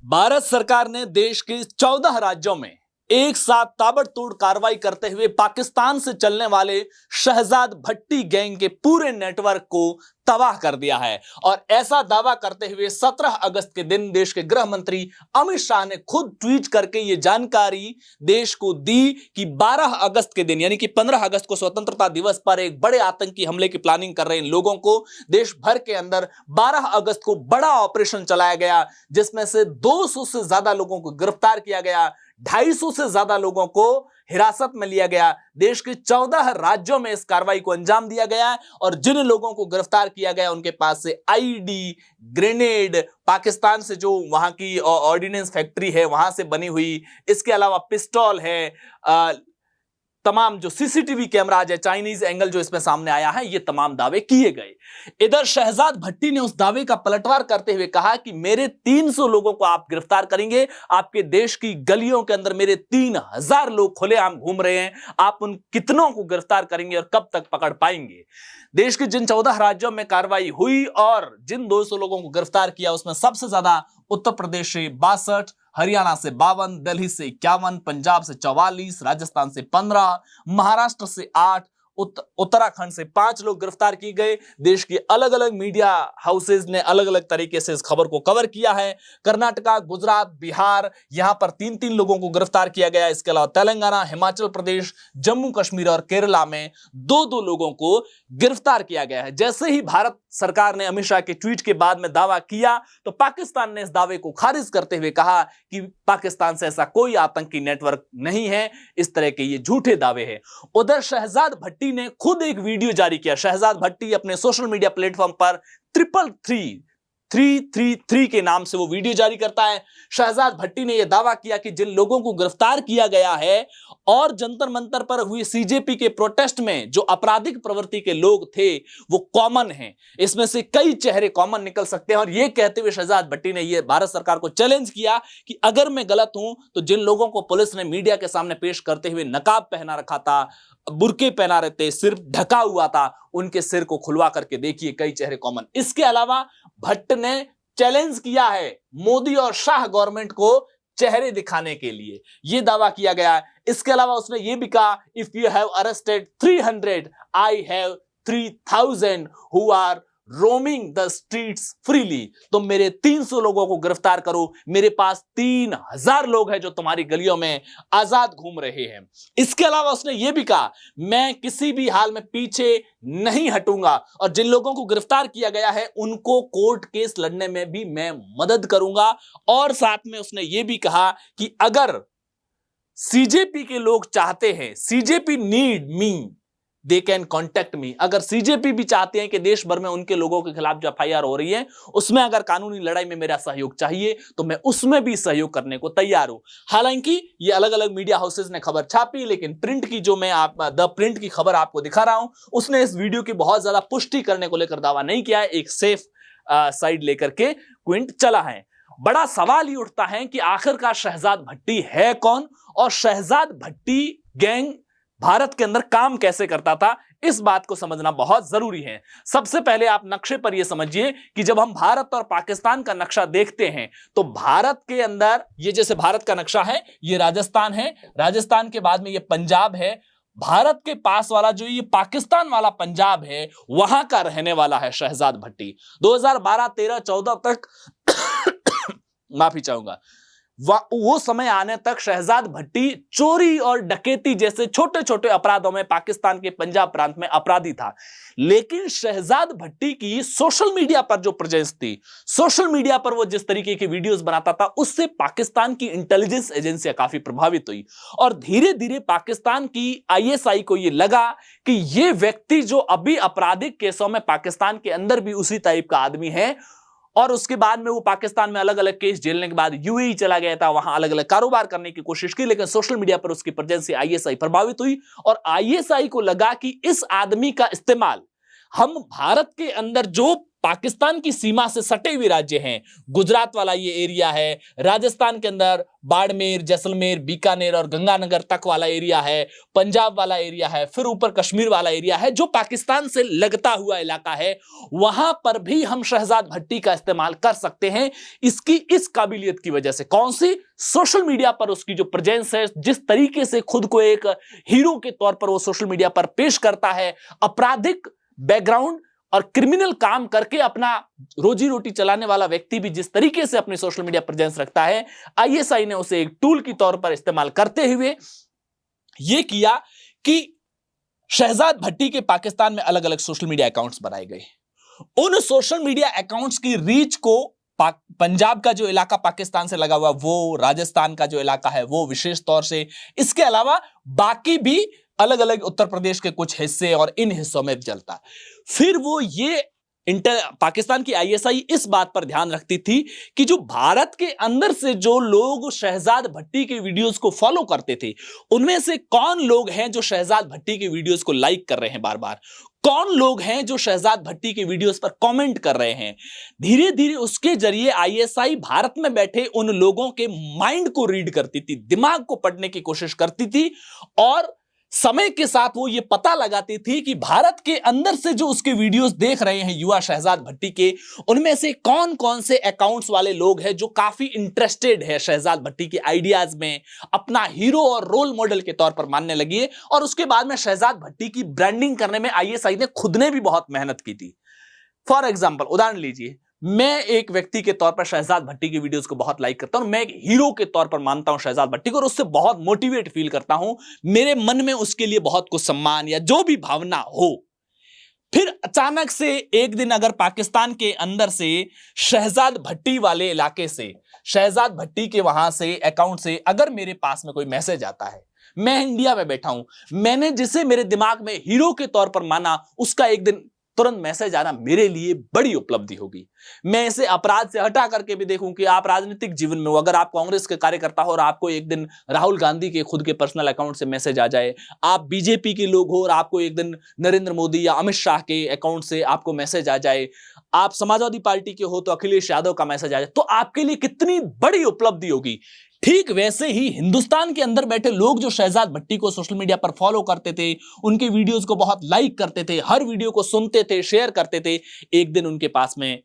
भारत सरकार ने देश के 14 राज्यों में एक साथ ताबड़तोड़ कार्रवाई करते हुए पाकिस्तान से चलने वाले शहजाद भट्टी गैंग के पूरे नेटवर्क को तबाह कर दिया है। और ऐसा दावा करते हुए 17 अगस्त के दिन देश के गृह मंत्री अमित शाह ने खुद ट्वीट करके यह जानकारी देश को दी कि 12 अगस्त के दिन यानी कि 15 अगस्त को स्वतंत्रता दिवस पर एक बड़े आतंकी हमले की प्लानिंग कर रहे इन लोगों को देश भर के अंदर 12 अगस्त को बड़ा ऑपरेशन चलाया गया, जिसमें से 200 से ज्यादा लोगों को गिरफ्तार किया गया, 250 से ज्यादा लोगों को हिरासत में लिया गया। देश के 14 राज्यों में इस कार्रवाई को अंजाम दिया गया और जिन लोगों को गिरफ्तार किया गया उनके पास से आईडी, ग्रेनेड, पाकिस्तान से जो वहां की ऑर्डिनेंस फैक्ट्री है वहां से बनी हुई, इसके अलावा पिस्टल है, तमाम जो सीसीटीवी कैमराज है, चाइनीज एंगल जो इसमें सामने आया है, ये तमाम दावे किए गए। इधर शहजाद भट्टी ने उस दावे का पलटवार करते हुए कहा कि मेरे 300 लोगों को आप गिरफ्तार करेंगे, आपके देश की गलियों के अंदर मेरे 3000 लोग खुलेआम घूम रहे हैं, आप उन कितनों को गिरफ्तार करेंगे और कब तक पकड़ पाएंगे। देश के जिन 14 राज्यों में कार्रवाई हुई और जिन 200 लोगों को गिरफ्तार किया उसमें सबसे ज्यादा उत्तर प्रदेश से 62, हरियाणा से 52, दिल्ली से 51, पंजाब से 44, राजस्थान से 15, महाराष्ट्र से 8, उत्तराखंड से 5 लोग गिरफ्तार किए गए। देश के अलग अलग मीडिया हाउसेज ने अलग अलग तरीके से इस खबर को कवर किया है। कर्नाटका, गुजरात, बिहार, यहां पर 3-3 लोगों को गिरफ्तार किया गया। इसके अलावा तेलंगाना, हिमाचल प्रदेश, जम्मू कश्मीर और केरला में 2-2 लोगों को गिरफ्तार किया गया है। जैसे ही भारत सरकार ने अमित शाह के ट्वीट के बाद में दावा किया तो पाकिस्तान ने इस दावे को खारिज करते हुए कहा कि पाकिस्तान से ऐसा कोई आतंकी नेटवर्क नहीं है, इस तरह के ये झूठे दावे हैं। उधर शहजाद भट्टी ने खुद एक वीडियो जारी किया। शहजाद भट्टी अपने सोशल मीडिया प्लेटफॉर्म पर 333 के नाम से वो वीडियो जारी करता है। शहजाद भट्टी ने यह दावा किया कि जिन लोगों को गिरफ्तार किया गया है और जंतर मंतर पर हुई सीजेपी के प्रोटेस्ट में जो आपराधिक प्रवृत्ति के लोग थे वो कॉमन हैं, इसमें से कई चेहरे कॉमन निकल सकते हैं। और यह कहते हुए शहजाद भट्टी ने यह भारत सरकार को चैलेंज किया कि अगर मैं गलत हूं तो जिन लोगों को पुलिस ने मीडिया के सामने पेश करते हुए नकाब पहना रखा था, बुर्के पहना रहे थे, सिर ढका हुआ था, उनके सिर को खुलवा करके देखिए, कई चेहरे कॉमन। इसके अलावा भट्ट ने चैलेंज किया है मोदी और शाह गवर्नमेंट को चेहरे दिखाने के लिए, यह दावा किया गया। इसके अलावा उसने यह भी कहा, if you have arrested 300 I have 3000 who are roaming the streets freely. तो मेरे 300 लोगों को गिरफ्तार करो, मेरे पास 3000 लोग हैं जो तुम्हारी गलियों में आजाद घूम रहे हैं। इसके अलावा उसने यह भी कहा, मैं किसी भी हाल में पीछे नहीं हटूंगा और जिन लोगों को गिरफ्तार किया गया है उनको कोर्ट केस लड़ने में भी मैं मदद करूंगा। और साथ में उसने यह भी कहा कि अगर सीजेपी के लोग चाहते हैं, CJP need me, they can contact me. अगर सीजेपी भी चाहते हैं कि देश भर में उनके लोगों के खिलाफ जो एफआईआर हो रही है उसमें अगर कानूनी लड़ाई में मेरा सहयोग चाहिए तो मैं उसमें भी सहयोग करने को तैयार हूं। हालांकि ये अलग अलग मीडिया हाउसेज ने खबर छापी, लेकिन प्रिंट की जो मैं द प्रिंट की खबर आपको दिखा रहा हूं उसने इस वीडियो की बहुत ज्यादा पुष्टि करने को लेकर दावा नहीं किया है। एक सेफ साइड लेकर के क्विंट चला है। बड़ा सवाल ये उठता है कि आखिरकार शहजाद भट्टी है कौन और शहजाद भट्टी गैंग भारत के अंदर काम कैसे करता था, इस बात को समझना बहुत जरूरी है। सबसे पहले आप नक्शे पर यह समझिए कि जब हम भारत और पाकिस्तान का नक्शा देखते हैं तो भारत के अंदर ये जैसे भारत का नक्शा है, ये राजस्थान है, राजस्थान के बाद में ये पंजाब है, भारत के पास वाला जो ये पाकिस्तान वाला पंजाब है वहां का रहने वाला है शहजाद भट्टी। 2012, 13, 14 तक माफी चाहूंगा, वो समय आने तक शहजाद भट्टी चोरी और डकैती जैसे छोटे छोटे अपराधों में पाकिस्तान के पंजाब प्रांत में अपराधी था। लेकिन शहजाद भट्टी की सोशल मीडिया पर जो प्रेजेंस थी, सोशल मीडिया पर वो जिस तरीके की वीडियोस बनाता था, उससे पाकिस्तान की इंटेलिजेंस एजेंसियां काफी प्रभावित हुई और धीरे धीरे पाकिस्तान की आईएसआई को यह लगा कि यह व्यक्ति जो अभी आपराधिक केसों में पाकिस्तान के अंदर भी उसी टाइप का आदमी है। और उसके बाद में वो पाकिस्तान में अलग अलग केस झेलने के बाद यूएई चला गया था, वहां अलग अलग कारोबार करने की कोशिश की, लेकिन सोशल मीडिया पर उसकी प्रेजेंस से आईएसआई प्रभावित हुई और आईएसआई को लगा कि इस आदमी का इस्तेमाल हम भारत के अंदर जो पाकिस्तान की सीमा से सटे हुए राज्य हैं। गुजरात वाला ये एरिया है, राजस्थान के अंदर बाड़मेर, जैसलमेर, बीकानेर और गंगानगर तक वाला एरिया है, पंजाब वाला एरिया है, फिर ऊपर कश्मीर वाला एरिया है जो पाकिस्तान से लगता हुआ इलाका है। वहां पर भी हम शहजाद भट्टी का इस्तेमाल कर सकते हैं इसकी इस काबिलियत की वजह से। कौन सी? सोशल मीडिया पर उसकी जो प्रेजेंस है, जिस तरीके से खुद को एक हीरो के तौर पर वो सोशल मीडिया पर पेश करता है, आपराधिक बैकग्राउंड और क्रिमिनल काम करके अपना रोजी रोटी चलाने वाला व्यक्ति भी जिस तरीके से अपनी सोशल मीडिया प्रेजेंस रखता है, आईएसआई ने उसे एक टूल के तौर पर इस्तेमाल करते हुए यह किया कि शहजाद भट्टी के पाकिस्तान में अलग अलग सोशल मीडिया अकाउंट्स बनाए गए। उन सोशल मीडिया अकाउंट्स की रीच को पंजाब का जो इलाका पाकिस्तान से लगा हुआ वो, राजस्थान का जो इलाका है वो विशेष तौर से, इसके अलावा बाकी भी अलग अलग उत्तर प्रदेश के कुछ हिस्से और इन हिस्सों में जलता। फिर वो ये पाकिस्तान की आईएसआई इस बात पर ध्यान रखती थी कि जो भारत के अंदर से जो लोग शहजाद भट्टी के वीडियोस को फॉलो करते थे, उनमें से कौन लोग हैं जो शहजाद भट्टी के वीडियोस को लाइक कर रहे हैं बार बार, कौन लोग हैं जो शहजाद भट्टी के वीडियोस पर कमेंट कर रहे हैं। धीरे धीरे उसके जरिए आईएसआई भारत में बैठे उन लोगों के माइंड को रीड करती थी, दिमाग को पढ़ने की कोशिश करती थी और समय के साथ वो ये पता लगाती थी कि भारत के अंदर से जो उसके वीडियोस देख रहे हैं युवा शहजाद भट्टी के, उनमें से कौन कौन से अकाउंट्स वाले लोग हैं जो काफी इंटरेस्टेड है शहजाद भट्टी के आइडियाज में, अपना हीरो और रोल मॉडल के तौर पर मानने लगी है। और उसके बाद में शहजाद भट्टी की ब्रांडिंग करने में आईएसआई ने खुद ने भी बहुत मेहनत की थी। फॉर एग्जाम्पल, उदाहरण लीजिए, मैं एक व्यक्ति के तौर पर शहजाद भट्टी की वीडियोस को बहुत लाइक करता हूं, मैं एक हीरो के तौर पर मानता हूं शहजाद भट्टी को और उससे बहुत मोटिवेट फील करता हूं, मेरे मन में उसके लिए बहुत कुछ सम्मान या जो भी भावना हो। फिर अचानक से एक दिन अगर पाकिस्तान के अंदर से शहजाद भट्टी वाले इलाके से, शहजाद भट्टी के वहां से अकाउंट से अगर मेरे पास में कोई मैसेज आता है, मैं इंडिया में बैठा हूं, मैंने जिसे मेरे दिमाग में हीरो के तौर पर माना, उसका एक दिन तुरंत मैसेज आना मेरे लिए बड़ी उपलब्धि होगी। मैं इसे अपराध से हटा करके भी देखूं कि आप राजनीतिक जीवन में हो, अगर आप कांग्रेस के कार्यकर्ता हो और आपको एक दिन राहुल गांधी के खुद के पर्सनल अकाउंट से मैसेज आ जाए, आप बीजेपी के लोग हो और आपको एक दिन नरेंद्र मोदी या अमित शाह के अकाउंट से आपको मैसेज आ जाए, आप समाजवादी पार्टी के हो तो अखिलेश यादव का मैसेज आ जाए, तो आपके लिए कितनी बड़ी उपलब्धि होगी। ठीक वैसे ही हिंदुस्तान के अंदर बैठे लोग जो शहजाद भट्टी को सोशल मीडिया पर फॉलो करते थे, उनके वीडियोस को बहुत लाइक करते थे, हर वीडियो को सुनते थे, शेयर करते थे, एक दिन उनके पास में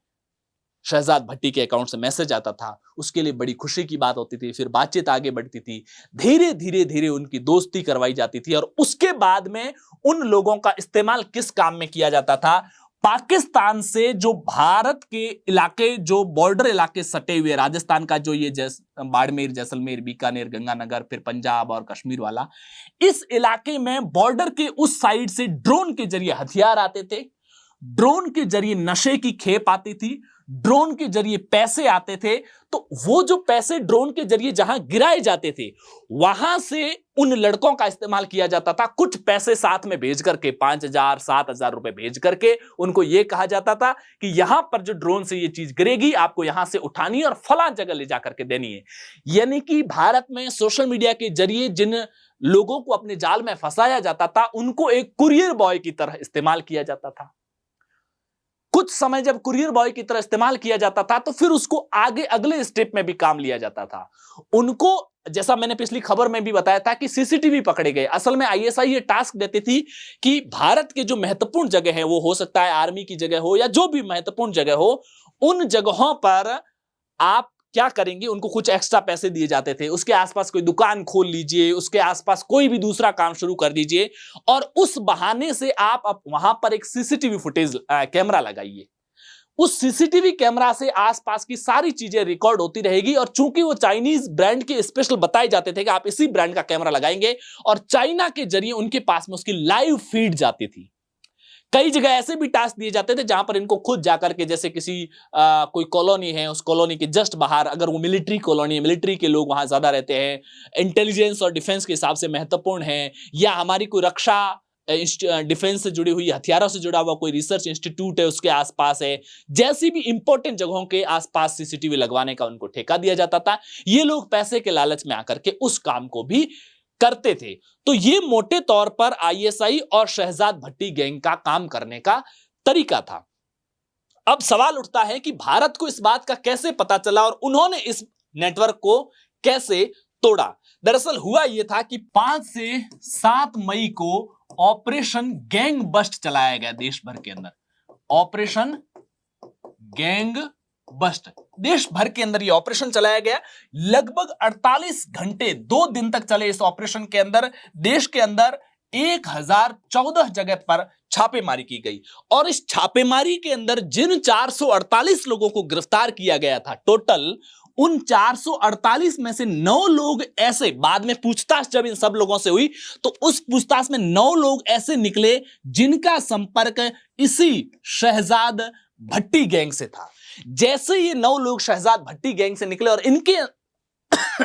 शहजाद भट्टी के अकाउंट से मैसेज आता था, उसके लिए बड़ी खुशी की बात होती थी। फिर बातचीत आगे बढ़ती थी, धीरे धीरे धीरे उनकी दोस्ती करवाई जाती थी और उसके बाद में उन लोगों का इस्तेमाल किस काम में किया जाता था? पाकिस्तान से जो भारत के इलाके, जो बॉर्डर इलाके सटे हुए, राजस्थान का जो ये बाड़मेर, जैसलमेर, बीकानेर, गंगानगर, फिर पंजाब और कश्मीर वाला, इस इलाके में बॉर्डर के उस साइड से ड्रोन के जरिए हथियार आते थे, ड्रोन के जरिए नशे की खेप आती थी, ड्रोन के जरिए पैसे आते थे। तो वो जो पैसे ड्रोन के जरिए जहां गिराए जाते थे, वहां से उन लड़कों का इस्तेमाल किया जाता था। कुछ पैसे साथ में भेज करके, 5,000 7,000 रुपए भेज करके उनको यह कहा जाता था कि यहां पर जो ड्रोन से ये चीज गिरेगी, आपको यहां से उठानी है और फला जगह ले जाकर के देनी है। यानी कि भारत में सोशल मीडिया के जरिए जिन लोगों को अपने जाल में फंसाया जाता था, उनको एक कुरियर बॉय की तरह इस्तेमाल किया जाता था। कुछ समय जब कुरियर बॉय की तरह इस्तेमाल किया जाता था, तो फिर उसको आगे अगले स्टेप में भी काम लिया जाता था। उनको, जैसा मैंने पिछली खबर में भी बताया था कि सीसीटीवी पकड़े गए। असल में आईएसआई ये टास्क देती थी कि भारत के जो महत्वपूर्ण जगह है, वो हो सकता है आर्मी की जगह हो या जो भी महत्वपूर्ण जगह हो, उन जगहों पर आप क्या करेंगे, उनको कुछ एक्स्ट्रा पैसे दिए जाते थे। उसके आसपास कोई दुकान खोल लीजिए, उसके आसपास कोई भी दूसरा काम शुरू कर दीजिए और उस बहाने से आप वहां पर एक सीसीटीवी फुटेज कैमरा लगाइए। उस सीसीटीवी कैमरा से आसपास की सारी चीजें रिकॉर्ड होती रहेगी। और चूंकि वो चाइनीज ब्रांड के स्पेशल बताए जाते थे कि आप इसी ब्रांड का कैमरा लगाएंगे, और चाइना के जरिए उनके पास में उसकी लाइव फीड जाती थी। कई जगह ऐसे भी टास्क दिए जाते थे जहां पर इनको खुद जाकर के, जैसे किसी कोई कॉलोनी है, उस कॉलोनी के जस्ट बाहर, अगर वो मिलिट्री कॉलोनी है, मिलिट्री के लोग वहां ज्यादा रहते हैं, इंटेलिजेंस और डिफेंस के हिसाब से महत्वपूर्ण है, या हमारी कोई रक्षा डिफेंस से जुड़ी हुई, हथियारों से जुड़ा हुआ कोई रिसर्च इंस्टीट्यूट है, उसके आसपास है, जैसी भी इंपॉर्टेंट जगहों के आसपास सीसीटीवी लगवाने का उनको ठेका दिया जाता था। ये लोग पैसे के लालच में आकर के उस काम को भी करते थे। तो ये मोटे तौर पर आईएसआई और शहजाद भट्टी गैंग का काम करने का तरीका था। अब सवाल उठता है कि भारत को इस बात का कैसे पता चला और उन्होंने इस नेटवर्क को कैसे तोड़ा। दरअसल हुआ यह था कि 5 से 7 मई को ऑपरेशन गैंग बस्ट चलाया गया देश भर के अंदर। ऑपरेशन गैंग बस्ट देश भर के अंदर यह ऑपरेशन चलाया गया। लगभग 48 घंटे 2 दिन तक चले इस ऑपरेशन के अंदर देश के अंदर 1014 जगह पर छापेमारी की गई और इस छापेमारी के अंदर जिन 448 लोगों को गिरफ्तार किया गया था टोटल, उन 448 में से 9 लोग ऐसे, बाद में पूछताछ जब इन सब लोगों से हुई तो उस पूछताछ में 9 लोग ऐसे निकले जिनका संपर्क इसी शहजाद भट्टी गैंग से था। जैसे ये 9 लोग शहजाद भट्टी गैंग से निकले और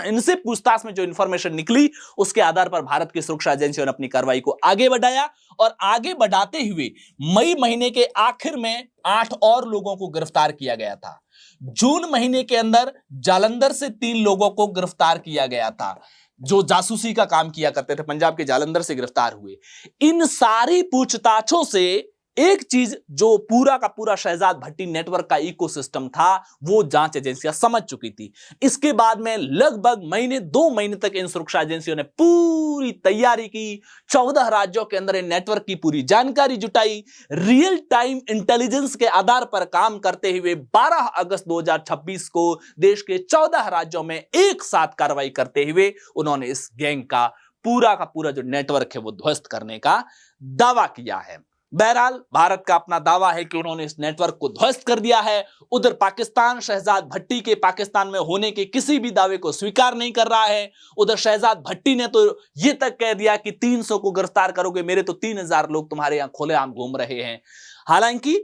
इनसे पूछताछ में जो इंफॉर्मेशन निकली उसके आधार पर भारत की सुरक्षा एजेंसियों ने अपनी कार्रवाई को आगे बढ़ाया और आगे बढ़ाते हुए मई महीने के आखिर में 8 और लोगों को गिरफ्तार किया गया था। जून महीने के अंदर जालंधर से 3 लोगों को गिरफ्तार किया गया था जो जासूसी का काम किया करते थे, पंजाब के जालंधर से गिरफ्तार हुए। इन सारी पूछताछों से एक चीज जो पूरा का पूरा शहजाद भट्टी नेटवर्क का इकोसिस्टम था वो जांच एजेंसियां समझ चुकी थी। इसके बाद में लगभग 2 महीने तक इन सुरक्षा एजेंसियों ने पूरी तैयारी की, 14 राज्यों के अंदर इन नेटवर्क की पूरी जानकारी जुटाई, रियल टाइम इंटेलिजेंस के आधार पर काम करते हुए 12 अगस्त 2026 को देश के 14 राज्यों में एक साथ कार्रवाई करते हुए उन्होंने इस गैंग का पूरा जो नेटवर्क है वो ध्वस्त करने का दावा किया है। बहरहाल भारत का अपना दावा है कि उन्होंने इस नेटवर्क को ध्वस्त कर दिया है। उधर पाकिस्तान शहजाद भट्टी के पाकिस्तान में होने के किसी भी दावे को स्वीकार नहीं कर रहा है। उधर शहजाद भट्टी ने तो यह तक कह दिया कि 300 को गिरफ्तार करोगे, मेरे तो 3000 लोग तुम्हारे यहां खुलेआम घूम रहे हैं। हालांकि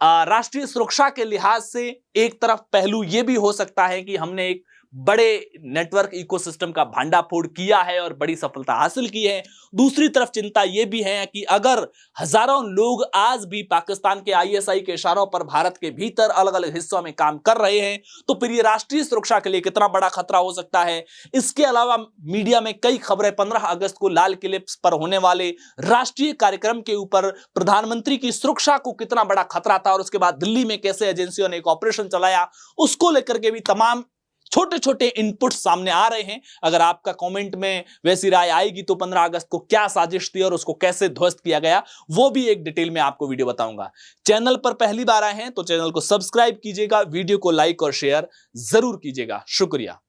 राष्ट्रीय सुरक्षा के लिहाज से एक तरफ पहलू यह भी हो सकता है कि हमने एक बड़े नेटवर्क इकोसिस्टम का भांडाफोड़ किया है और बड़ी सफलता हासिल की है। दूसरी तरफ चिंता यह भी है कि अगर हजारों लोग आज भी पाकिस्तान के आईएसआई के इशारों पर भारत के भीतर अलग अलग हिस्सों में काम कर रहे हैं तो फिर यह राष्ट्रीय सुरक्षा के लिए कितना बड़ा खतरा हो सकता है। इसके अलावा मीडिया में कई खबरें 15 अगस्त को लाल किले पर होने वाले राष्ट्रीय कार्यक्रम के ऊपर प्रधानमंत्री की सुरक्षा को कितना बड़ा खतरा था और उसके बाद दिल्ली में कैसे एजेंसियों ने एक ऑपरेशन चलाया, उसको लेकर के भी तमाम छोटे छोटे इनपुट सामने आ रहे हैं। अगर आपका कमेंट में वैसी राय आएगी तो 15 अगस्त को क्या साजिश थी और उसको कैसे ध्वस्त किया गया वो भी एक डिटेल में आपको वीडियो बताऊंगा। चैनल पर पहली बार आए हैं तो चैनल को सब्सक्राइब कीजिएगा, वीडियो को लाइक और शेयर जरूर कीजिएगा। शुक्रिया।